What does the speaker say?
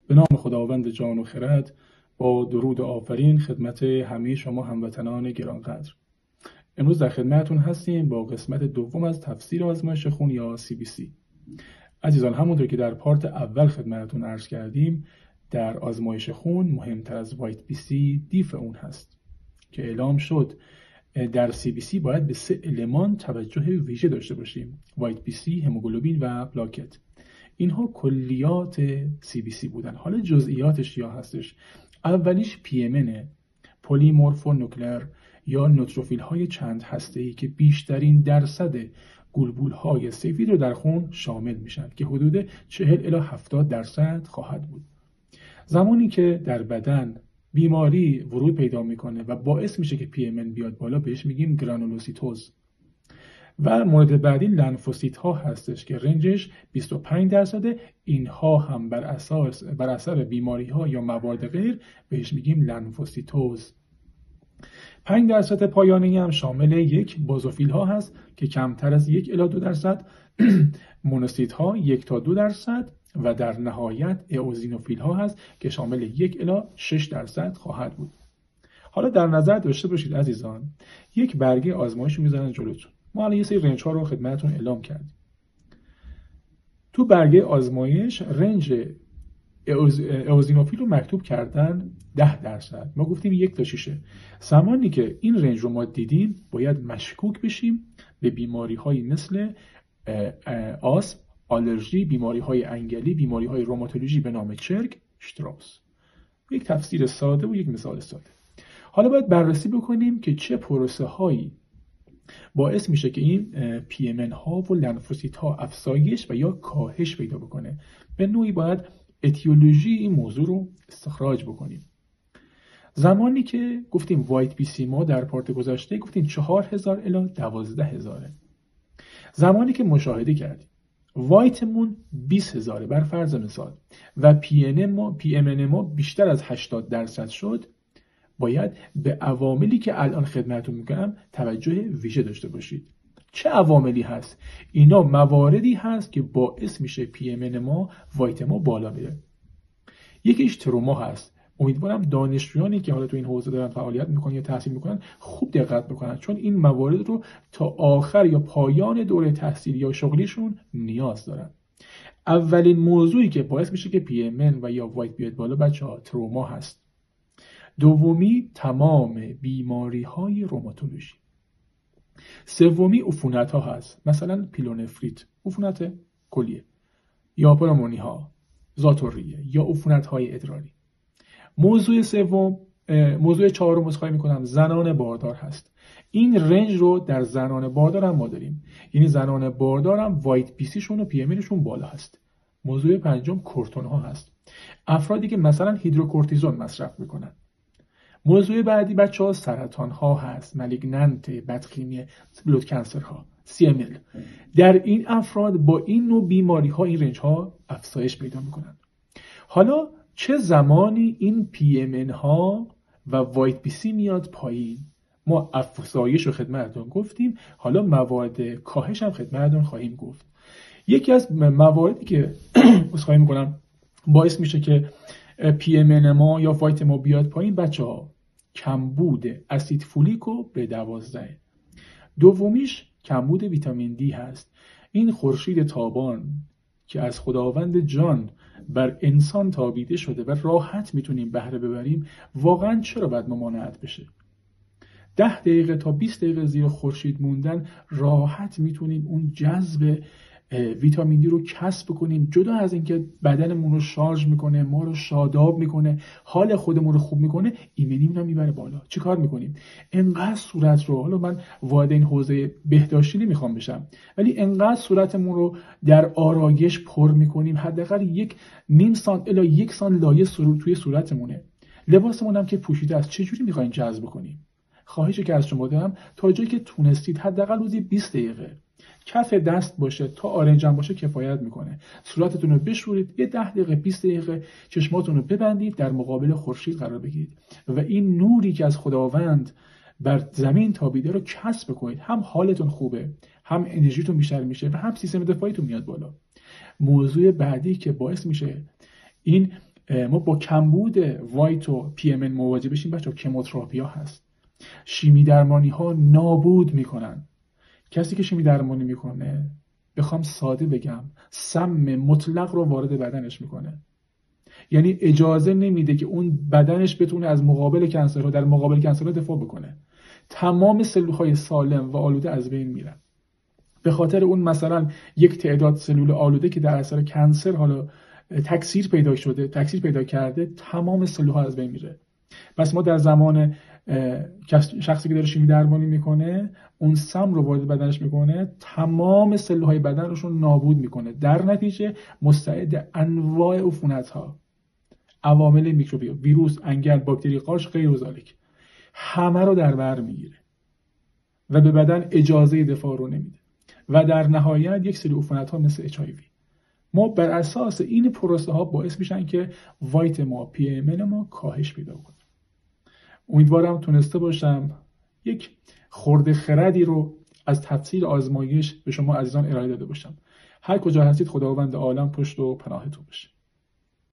به نام خداوند جان و خرد، با درود آفرین خدمت همه شما هموطنان گرانقدر. امروز در خدمتتون هستیم با قسمت دوم از تفسیر آزمایش خون یا CBC. عزیزان، همونطور که در پارت اول خدمتتون عرض کردیم، در آزمایش خون مهمتر از وایت بی سی دیف اون هست که اعلام شد. در CBC باید به 3 المان توجه ویژه داشته باشیم: وایت بی سی، هموگلوبین و پلاکت. اینها کلیات CBC بودن. حالا جزئیاتش یا هستش. اولیش PMN، پلیمورفونوکلر یا نوتروفیل های چند هسته‌ای که بیشترین درصد گلبول های سفید رو در خون شامل میشن که حدود 40 الی 70% خواهد بود. زمانی که در بدن بیماری ورود پیدا میکنه و باعث میشه که PMN بیاد بالا، بهش میگیم گرانولوسیتوز. و مورد بعدی لنفوسیت ها هستش که رنجش 25%. اینها هم بر اثر بیماری ها یا موارد غیر بهش میگیم لنفوسیتوز. 5% پایانی هم شامل یک بازوفیل ها هست که کمتر از 1 الی 2%، مونوسیت ها 1 تا 2% و در نهایت ائوزینوفیل ها هست که شامل 1 الی 6% خواهد بود. حالا در نظر داشته باشید عزیزان، یک برگه آزمایش میذارن جلوتون. ما الان یه سری رنج ها رو خدمتتون اعلام کردیم. تو برگه آزمایش رنج ائوزینوفیل رو مکتوب کردن 10%. ما گفتیم 1 تا 6. زمانی که این رنج رو ما دیدیم باید مشکوک بشیم به بیماری هایی مثل آسم، آلرژی، بیماری های انگلی، بیماری های روماتولوژی به نام چرک، شتراوس. یک تفسیر ساده و یک مثال ساده. حالا باید بررسی بکنیم که چه پروسه هایی باعث میشه که این PMN ها و لنفوسیت ها افزایش و یا کاهش پیدا بکنه. به نوعی باید اتیولوژی این موضوع رو استخراج بکنیم. زمانی که گفتیم وایت بی سی ما در پارت گذشته گفتیم 4000 الی 12000. زمانی که مشاهده کردیم وایتمون 20000 بر فرض مثال و PMN ما بیشتر از 80% شد، باید به عواملی که الان خدمتتون میکنم توجه ویژه داشته باشید. چه عواملی هست؟ اینا مواردی هست که باعث میشه PMN ما، وایت ما بالا بره. یکیش تروما هست. امیدوارم دانشجویانی که حالا تو این حوزه دارن فعالیت میکنن یا تحصیل میکنن خوب دقت بکنن، چون این موارد رو تا آخر یا پایان دوره تحصیلی یا شغلیشون نیاز دارن. اولین موضوعی که باعث میشه که PMN و یا وایت بیاد بالا بچه‌ها تروما هست. دومی تمام بیماری های روماتولوژی. سومی عفونت ها هست، مثلا پیلونفریت، عفونت کلیه، یا پنومونی ها، زاتوریه یا عفونت های ادراری. موضوع چهارم اسخای میکنم، زنان باردار هست. این رنج رو در زنان باردار هم ما داریم، یعنی زنان باردار هم وایت بی سی شون و پی ام شون بالا هست. موضوع پنجم کورتون ها هست، افرادی که مثلا هیدروکورتیزون مصرف میکنن. موضوع بعدی بچه‌ها سرطان ها هست، مالیگننت، بدخیمی، بلود کانسر ها، CML. در این افراد با این نوع بیماری ها این رنج ها افزایش پیدا میکنن. حالا چه زمانی این PMN ها و وایت بی سی میاد پایین؟ ما افزایش رو خدمتتون گفتیم، حالا موارد کاهش هم خدمتتون خواهیم گفت. یکی از مواردی که اسخای میکنم باعث میشه که PMN ما یا وایت ما بیاد پایین بچه‌ها، کمبود اسید فولیک و B12. دومیش کمبود ویتامین دی هست. این خورشید تابان که از خداوند جان بر انسان تابیده شده و راحت میتونیم بهره ببریم، واقعا چرا باید ممانعت بشه؟ 10 دقیقه تا 20 دقیقه زیر خورشید موندن راحت میتونیم اون جذب ویتامین دی رو کسب کنیم. جدا از اینکه بدنمون رو شارژ میکنه، ما رو شاداب میکنه، حال خودمون رو خوب میکنه، ایمنیمون رو میبره بالا. چی کار میکنیم؟ انقدر صورت رو، حالا من وارد این حوزه بهداشتی نمیخوام بشم، ولی انقدر صورتمون رو در آرایش پر میکنیم، حداقل 1.5 سانت الی 1 سانت لایه توی صورتمونه. لباسمون هم که پوشیده است، چه جوری میخواین جذب کنیم؟ خواهشی که از شما دارم تا جایی که تونستید حداقل روزی 20 دقیقه کف دست باشه تا آرنجم باشه کفایت میکنه. صورتتون رو بشورید، یه 10 دقیقه 20 دقیقه چشماتون رو ببندید، در مقابل خورشید قرار بگیرید و این نوری که از خداوند بر زمین تابیده رو کسب کنید. هم حالتون خوبه، هم انرژیتون بیشتر میشه و هم سیستم دفاعیتون میاد بالا. موضوع بعدی که باعث میشه این ما با کمبود وایت و پی ام ان مواجه بشیم بچه‌ها. کموتراپی ها هست، شیمی درمانی ها نابود میکنن. کسی که شیمی درمانی میکنه، بخوام ساده بگم، سم مطلق رو وارد بدنش میکنه. یعنی اجازه نمیده که اون بدنش بتونه از مقابل کنسرها، در مقابل کنسرها دفاع بکنه. تمام سلول‌های سالم و آلوده از بین میرن. به خاطر اون مثلا یک تعداد سلول آلوده که در اثر کنسر حالا تکثیر پیدا کرده، تمام سلول‌ها از بین میره. پس ما در زمان شخصی که داره شیمی درمانی میکنه، اون سم رو وارد بدنش میکنه، تمام سلول‌های بدنش رو نابود میکنه. در نتیجه مستعد انواع عفونت‌ها، عوامل میکروبی، ویروس، انگل، باکتری، قارچ، غیر ذالک، همه رو در بر میگیره و به بدن اجازه دفاع رو نمیده. و در نهایت یک سری عفونت‌ها مثل HIV، ما بر اساس این پروسه ها باعث میشن که وایت ما، پی ام ان ما کاهش پیدا کنه. امیدوارم تونسته باشم یک خرد خردی رو از تفصیل آزمایش به شما عزیزان ارائه داده باشم. هر کجا هستید خداوند عالم پشت و پناهتون باشه.